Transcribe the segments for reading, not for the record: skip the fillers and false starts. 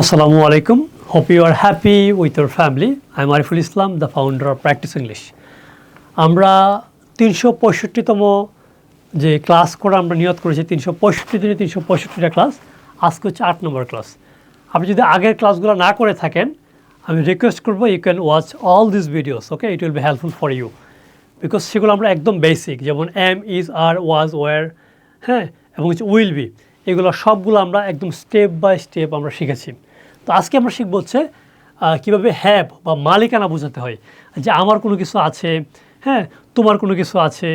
Assalamu alaikum. Hope you are happy with your family. I am Ariful Islam, the founder of Practice English. আমরা 365তম যে class করে আমরা নিয়ত করেছি 365 দিনে 365টা ক্লাস, আজকে হচ্ছে 8 নম্বর ক্লাস। আপনি যদি আগের ক্লাসগুলো না করে থাকেন, আমি রিকোয়েস্ট করব you can watch all this videos, okay? It will be helpful for you because সেগুলো আমরা একদম বেসিক, যেমন am, is, are, was, were, হ্যাঁ, এবং হচ্ছে উইল বি, এগুলো সবগুলো আমরা একদম স্টেপ বাই স্টেপ আমরা শিখেছি। তো আজকে আমরা শিখবো হচ্ছে কীভাবে হ্যাভ বা মালিকানা বোঝাতে হয়, যে আমার কোনো কিছু আছে, হ্যাঁ, তোমার কোনো কিছু আছে,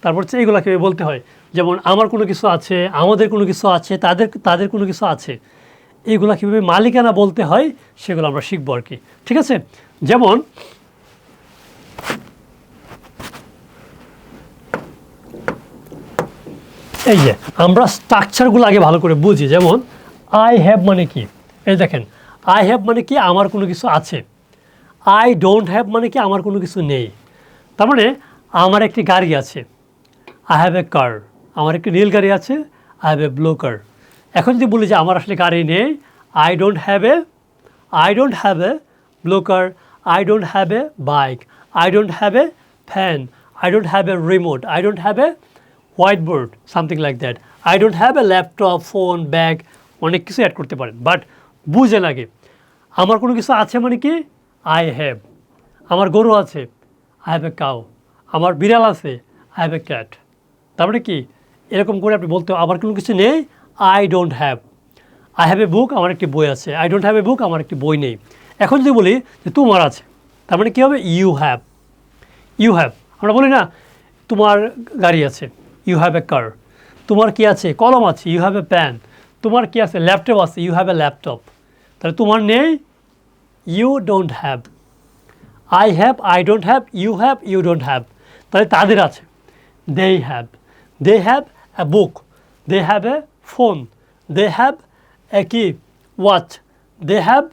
তারপর হচ্ছে এগুলো কীভাবে বলতে হয়, যেমন আমার কোনো কিছু আছে, আমাদের কোনো কিছু আছে, তাদের কোনো কিছু আছে, এইগুলো কীভাবে মালিকানা বলতে হয় সেগুলো আমরা শিখবো আর কি, ঠিক আছে? যেমন এই যে আমরা স্ট্রাকচারগুলো আগে ভালো করে বুঝি। যেমন আই হ্যাভ মানে কি, এই দেখেন, আই হ্যাভ মানে কি আমার কোনো কিছু আছে, আই ডোন্ট হ্যাভ মানে কি আমার কোনো কিছু নেই। তার মানে আমার একটি গাড়ি আছে, আই হ্যাভ এ কার, আমার একটি রেল গাড়ি আছে, আই হ্যাভ এ ব্লু কার। এখন যদি বলি যে আমার আসলে গাড়ি নেই, I don't have A blue car, I don't have A bike, I don't have A fan, I don't have A remote, I don't have a white board, something like that, I don't have a laptop, phone, bag, অনেক কিছু add করতে পারেন। But বুঝে লাগে আমার কোনো কিছু আছে মানে কি আই হ্যাভ। আমার গরু আছে, আই হ্যাভ এ কাউ, আমার বিড়াল আছে, আই হ্যাভ এ ক্যাট। তারপরে কি এরকম করে আপনি বলতে, আমার কোনো কিছু নেই, I don't have. I have a book, আমার একটি বই আছে, I don't have a book, আমার একটি বই নেই। এখন যদি বলি যে তোমার আছে, তার মানে কী হবে, ইউ হ্যাভ। আমরা বলি না তোমার গাড়ি আছে, ইউ হ্যাভ এ কার। তোমার কি আছে, কলম আছে, ইউ হ্যাভ এ পেন। তোমার কি আছে, ল্যাপটপ আছে, ইউ হ্যাভ এ ল্যাপটপ। তাহলে তোমার নেই, you don't have. I have, I don't have, you don't have. তাহলে তাদের আছে, they have a book, they have a phone, they have a কি watch, they have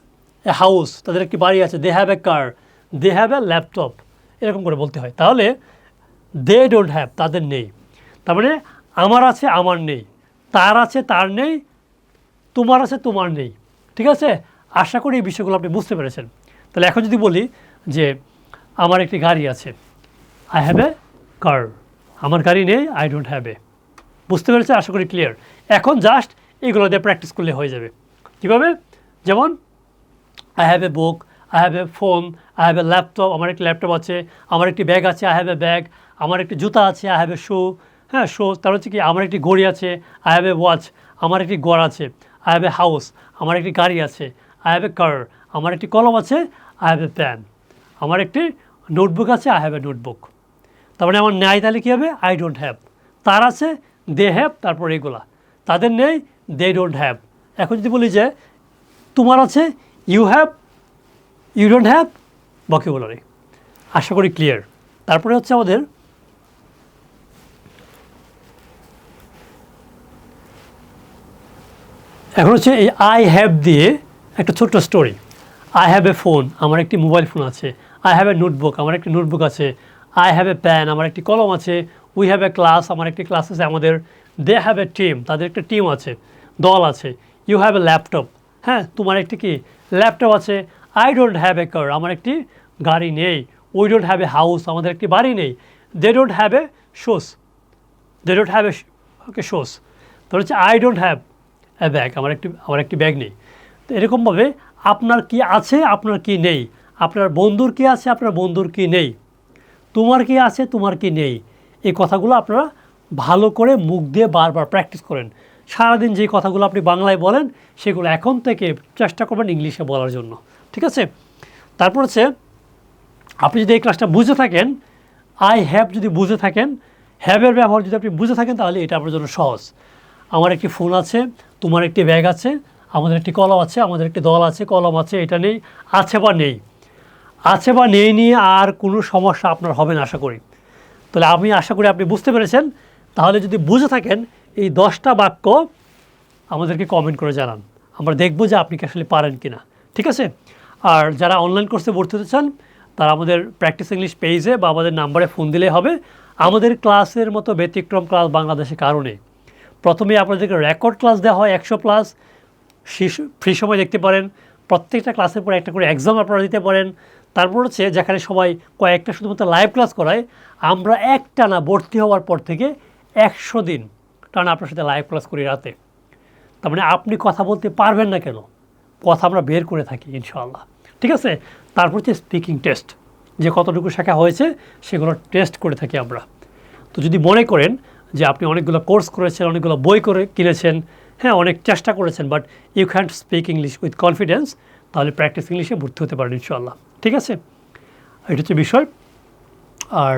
a house, তাদের একটি বাড়ি আছে, they have a car, they have a laptop, এরকম করে বলতে হয়। তাহলে দে ডোন্ট হ্যাভ, তাদের নেই। তার মানে আমার আছে, আমার নেই, তার আছে, তার নেই, তোমার আছে, তোমার নেই, ঠিক আছে? আশা করি এই বিষয়গুলো আপনি বুঝতে পেরেছেন। তাহলে এখন যদি বলি যে আমার একটি গাড়ি আছে, আই হ্যাভ এ কার, আমার গাড়ি নেই, আই ডোন্ট হ্যাভ এ। বুঝতে পেরেছে? আশা করি ক্লিয়ার। এখন জাস্ট এগুলো দিয়ে প্র্যাকটিস করলে হয়ে যাবে। কীভাবে? যেমন I have a book, I have a phone, I have a laptop, আমার একটি ল্যাপটপ আছে, আমার একটি ব্যাগ আছে, আই হ্যাভ এ ব্যাগ, আমার একটি জুতা আছে, আই হ্যাভ এ শু, হ্যাঁ শু। তার হচ্ছে কি আমার একটি ঘড়ি আছে, আই হ্যাভ এ ওয়াচ, আমার একটি গড় আছে, আই হ্যাভ এ হাউস, আমার একটি গাড়ি আছে, আই হ্যাভ এ কার, আমার একটি কলম আছে, আই হ্যাভ এ পেন, আমার একটি নোটবুক আছে, আই হ্যাভ এ নোটবুক। তার মানে আমার নেই, তাহলে কী হবে, আই ডোন্ট হ্যাভ। তার আছে, দে হ্যাভ, তারপর এগুলা। তাদের নেই, দে ডোন্ট হ্যাভ। এখন যদি বলি যে তোমার আছে, you have, you don't have, vocabulary. আশা করি ক্লিয়ার। তারপরে হচ্ছে আমাদের এখন হচ্ছে এই আই হ্যাভ দিয়ে একটা ছোট্ট story. I have a phone, আমার একটি মোবাইল ফোন আছে, আই হ্যাভ এ নোটবুক, আমার একটি নোটবুক আছে, আই হ্যাভ এ প্যান, আমার একটি কলম আছে, উই হ্যাভ এ ক্লাস, আমার একটি ক্লাস আছে আমাদের, দে হ্যাভ এ টিম, তাদের একটা টিম আছে, দল আছে, ইউ হ্যাভ এ ল্যাপটপ, হ্যাঁ, তোমার একটি কি ল্যাপটপ আছে, I don't have a car, আমার একটি গাড়ি নেই, we don't have a house, আমাদের একটি বাড়ি নেই, they don't have a shoes, they don't have a okay shoes. তো হচ্ছে I don't have a bag, আমার একটি ব্যাগ নেই। তো এরকমভাবে আপনার কি আছে, আপনার কি নেই, আপনার বন্ধুর কি আছে, আপনার বন্ধুর কি নেই, তোমার কি আছে, তোমার কি নেই, এই কথাগুলো আপনারা ভালো করে মুখ দিয়ে বারবার প্র্যাকটিস করেন। সারাদিন যে কথাগুলো আপনি বাংলায় বলেন সেগুলো এখন থেকে চেষ্টা করবেন ইংলিশে বলার জন্য, ঠিক আছে? তারপর হচ্ছে আপনি যদি এই ক্লাসটা বুঝে থাকেন, আই হ্যাভ যদি বুঝে থাকেন, হ্যাভের ব্যবহার যদি আপনি বুঝে থাকেন, তাহলে এটা আপনার জন্য সহজ। আমার একটি ফোন আছে, তোমার একটি ব্যাগ আছে, আমাদের একটি কলম আছে, আমাদের একটি দল আছে, কলম আছে, এটা নেই, আছে বা নেই। আছে বা নেই নিয়ে আর কোনো সমস্যা আপনার হবে না আশা করি। তাহলে আমি আশা করি আপনি বুঝতে পেরেছেন। তাহলে যদি বুঝে থাকেন এই 10টা বাক্য আমাদেরকে কমেন্ট করে জানান, আমরা দেখব যে আপনি কি আসলে পারেন কি না, ঠিক আছে? আর যারা অনলাইন কোর্সে ভর্তি হতে চান তারা আমাদের প্র্যাকটিস ইংলিশ পেজে বা আমাদের নাম্বারে ফোন দিলেই হবে। আমাদের ক্লাসের মতো ব্যতিক্রম ক্লাস বাংলাদেশে কারণে প্রথমে আপনাদেরকে রেকর্ড ক্লাস দেওয়া হয় 100+, ফ্রি সময় দেখতে পারেন। প্রত্যেকটা ক্লাসের পরে একটা করে এক্সাম আপনারা দিতে পারেন। তারপর হচ্ছে যেখানে সবাই কয়েকটা শুধুমাত্র লাইভ ক্লাস করায়, আমরা একটানা ভর্তি হওয়ার পর থেকে 100 দিন টানা আপনার সাথে লাইভ ক্লাস করি রাতে। তার মানে আপনি কথা বলতে পারবেন না কেন, কথা আমরা বের করে থাকি ইনশাআল্লাহ। ঠিক আছে, তারপর হচ্ছে স্পিকিং টেস্ট, যে কতটুকু শেখা হয়েছে সেগুলো টেস্ট করে থাকি আমরা। তো যদি মনে করেন যে আপনি অনেকগুলো কোর্স করেছেন, অনেকগুলো বই করে কিনেছেন, হ্যাঁ অনেক চেষ্টা করেছেন, but you can't speak English with confidence, তাহলে প্র্যাকটিস ইংলিশে ভর্তি হতে পারেন ইনশাআল্লাহ। ঠিক আছে, এটা হচ্ছে বিষয়। আর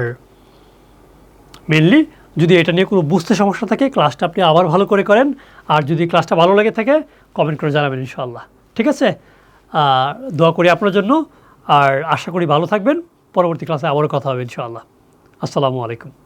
মেনলি যদি এটা নিয়ে কোনো বুঝতে সমস্যা থাকে, ক্লাসটা আপনি আবার ভালো করে করেন। আর যদি ক্লাসটা ভালো লেগে থাকে কমেন্ট করে জানাবেন ইনশাআল্লাহ। ঠিক আছে, দোয়া করি আপনার জন্য, আর আশা করি ভালো থাকবেন। পরবর্তী ক্লাসে আবারও কথা হবে ইনশাআল্লাহ। আসসালামু আলাইকুম।